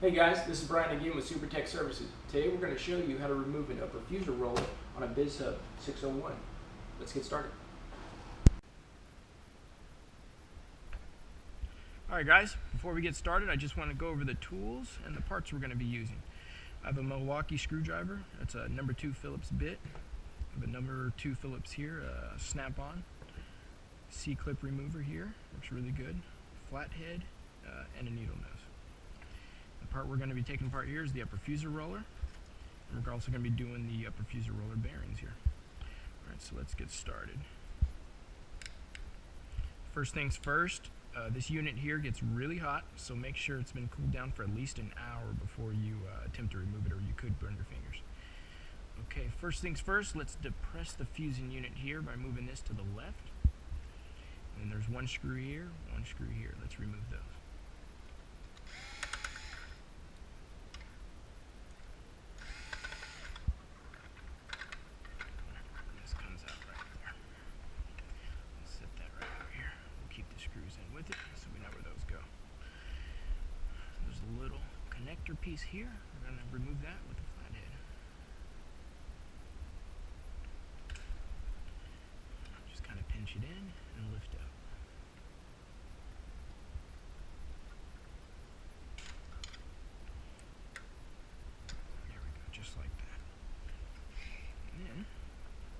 Hey guys, this is Brian again with Super Tech Services. Today we're going to show you how to remove an upper fuser roller on a Bizhub 601. Let's get started. Alright guys, before we get started I just want to go over the tools and the parts we're going to be using. I have a Milwaukee screwdriver. That's a number 2 Phillips bit. I have a number 2 Phillips here, a snap-on. C-clip remover here, looks really good. Flathead and a needle nose. The part we're going to be taking apart here is the upper fuser roller, and we're also going to be doing the upper fuser roller bearings here. Alright, so let's get started. First things first, this unit here gets really hot, so make sure it's been cooled down for at least an hour before you attempt to remove it, or you could burn your fingers. Okay, first things first, let's depress the fusing unit here by moving this to the left. And there's one screw here, one screw here. Let's remove those. This comes out right there. Let's set that right over here. We'll keep the screws in with it so we know where those go. There's a little connector piece here. We're going to remove that with the flathead. Just kind of pinch it in and lift up.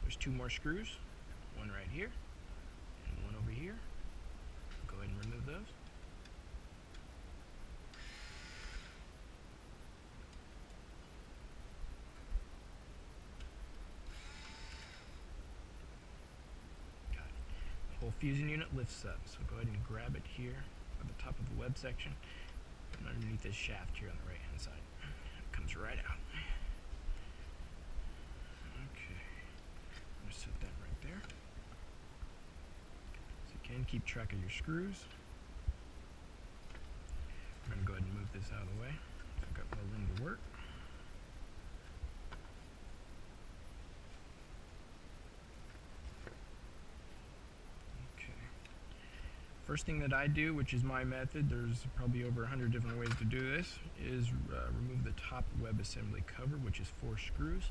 There's 2 more screws, one right here and one over here. Go ahead and remove those. Got it. The whole fusing unit lifts up, so go ahead and grab it here at the top of the web section and underneath this shaft here on the right hand side. It comes right out. Set that right there. So you can keep track of your screws. I'm going to go ahead and move this out of the way. I've got more room to work. Okay. First thing that I do, which is my method, there's probably over 100 different ways to do this, is remove the top web assembly cover, which is 4 screws.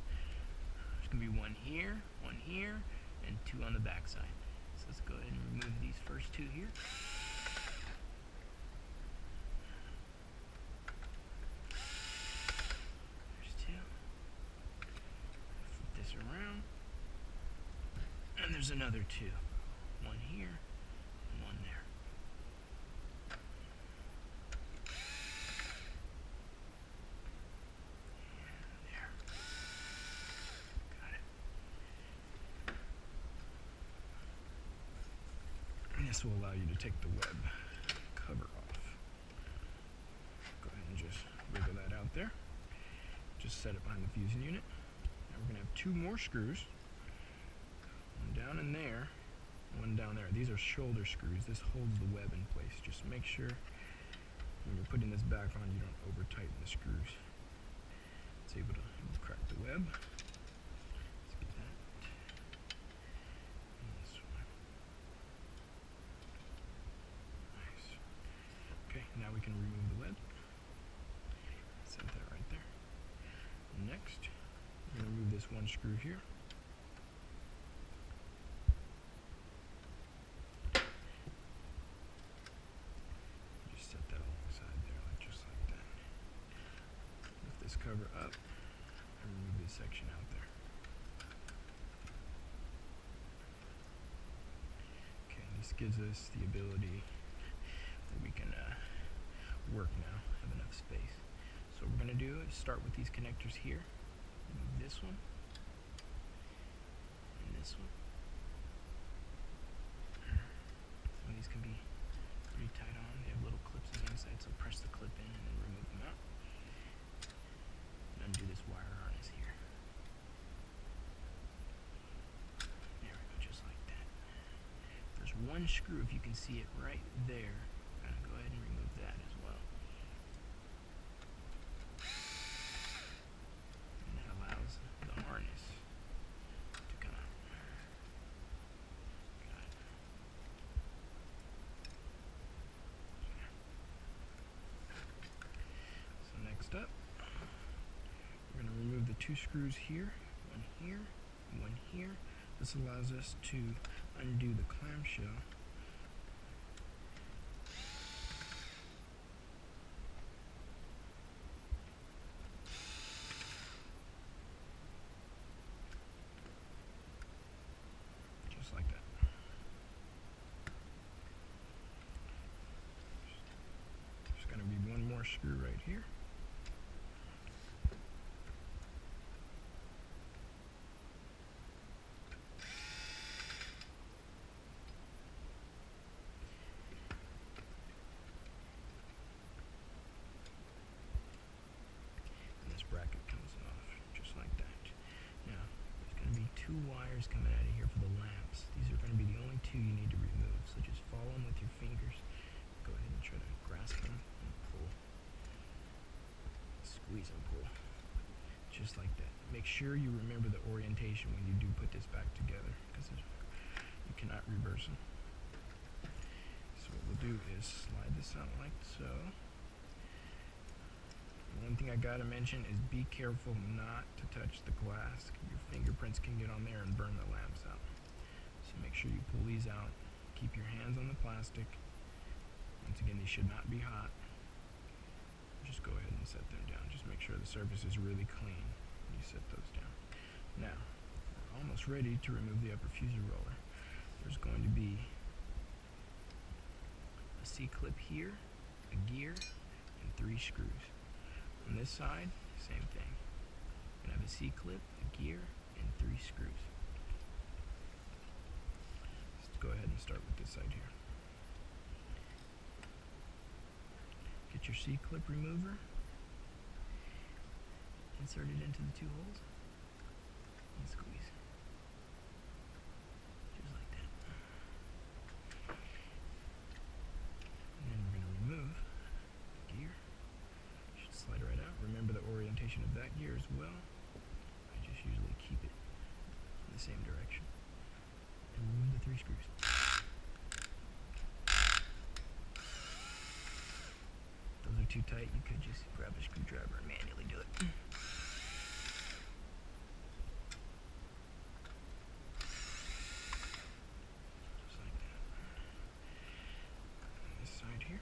There's going to be one here, and 2 on the back side. So let's go ahead and remove these first 2 here. There's 2. Flip this around. And there's another 2. One here, and one there. This will allow you to take the web cover off. Go ahead and just wiggle that out there. Just set it behind the fusing unit. Now we're going to have 2 more screws. One down in there, one down there. These are shoulder screws. This holds the web in place. Just make sure when you're putting this back on, you don't over tighten the screws. It's able to crack the web. Now we can remove the web. Set that right there. Next, we're going to remove this one screw here. Just set that alongside there, just like that. Lift this cover up and remove this section out there. Okay, this gives us the ability that we can work now, have enough space. So what we're going to do is start with these connectors here. Remove this one and this one. Some of these can be pretty tight on. They have little clips on the inside, so press the clip in and then remove them out. And undo this wire harness here. There we go, just like that. There's one screw, if you can see it right there. I'm going to go ahead and remove that as well. And that allows the harness to come out. Got it. So Next up, we're going to remove the 2 screws here, one here, and one here. This allows us to undo the clamshell. Just like that. There's going to be one more screw right here. Bracket comes off just like that. Now there's going to be 2 wires coming out of here for the lamps. These are going to be the only 2 you need to remove, so just follow them with your fingers. Go ahead and try to grasp them and pull, squeeze and pull, just like that. Make sure you remember the orientation when you do put this back together, because you cannot reverse them. So what we'll do is slide this out like so. One thing I gotta mention is be careful not to touch the glass. Your fingerprints can get on there and burn the lamps out. So make sure you pull these out. Keep your hands on the plastic. Once again, these should not be hot. Just go ahead and set them down. Just make sure the surface is really clean when you set those down. Now, we're almost ready to remove the upper fuser roller. There's going to be a C-clip here, a gear, and 3 screws. On this side, same thing. We're going to have a C-clip, a gear, and 3 screws. Let's go ahead and start with this side here. Get your C-clip remover, insert it into the 2 holes, and squeeze. Just like that. And then we're going to remove the gear. Slide right out. Remember the orientation of that gear as well. I just usually keep it in the same direction. And remove the 3 screws. If those are too tight, you could just grab a screwdriver and manually do it. Just like that. On this side here.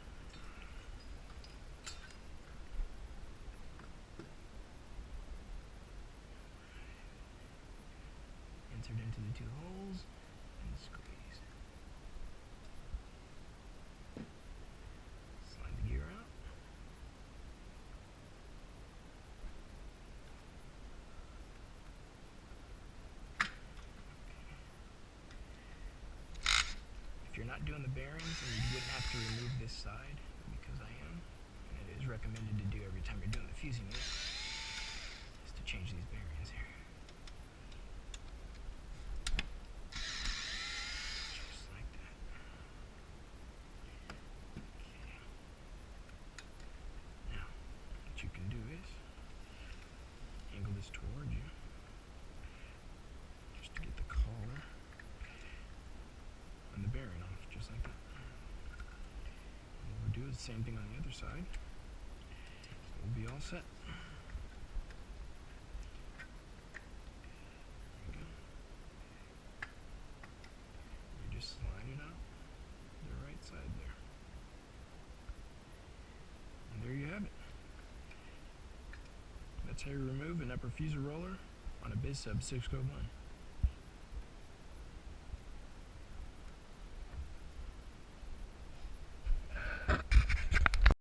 Insert into the 2 holes and squeeze. Slide the gear out. If you're not doing the bearings, then you wouldn't have to remove this side, because I am, and it is recommended to do every time you're doing the fusing unit, is to change these bearings here. Towards you, just to get the collar and the bearing off, just like that. And what we'll do is the same thing on the other side. So we'll be all set. There we go. You just slide it out the right side there. And there you have it. That's how you remove an upper fuser roller on a Bizhub 601.